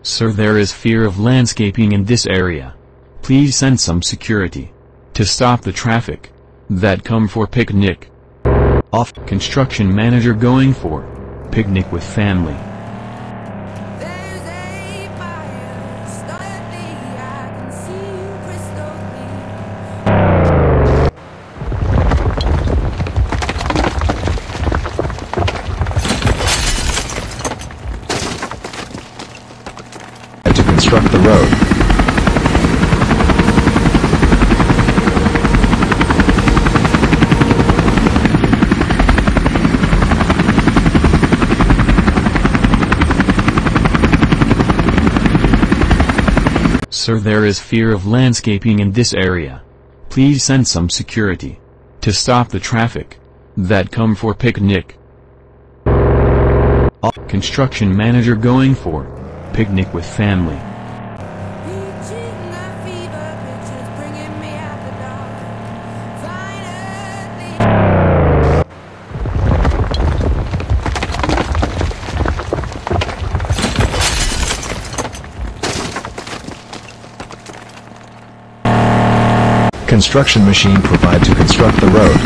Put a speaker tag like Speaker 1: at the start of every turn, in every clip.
Speaker 1: Sir, there is fear of landscaping in this area. Please send some security to stop the traffic that come for picnic. Off. Construction manager going for picnic with family.
Speaker 2: To construct the road.
Speaker 1: Sir, there is fear of landscaping in this area. Please send some security to stop the traffic that come for picnic. Construction manager going for picnic with family.
Speaker 2: Construction machine provide to construct the road.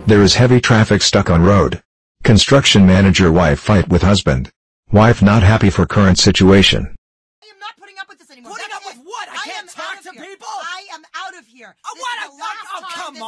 Speaker 2: There is heavy traffic stuck on road. Construction manager wife fight with husband. Wife not happy for current situation.
Speaker 3: I am not putting up with this anymore.
Speaker 4: Putting up with what? I can't talk to people?
Speaker 3: I am out of here.
Speaker 4: What? Oh, come on.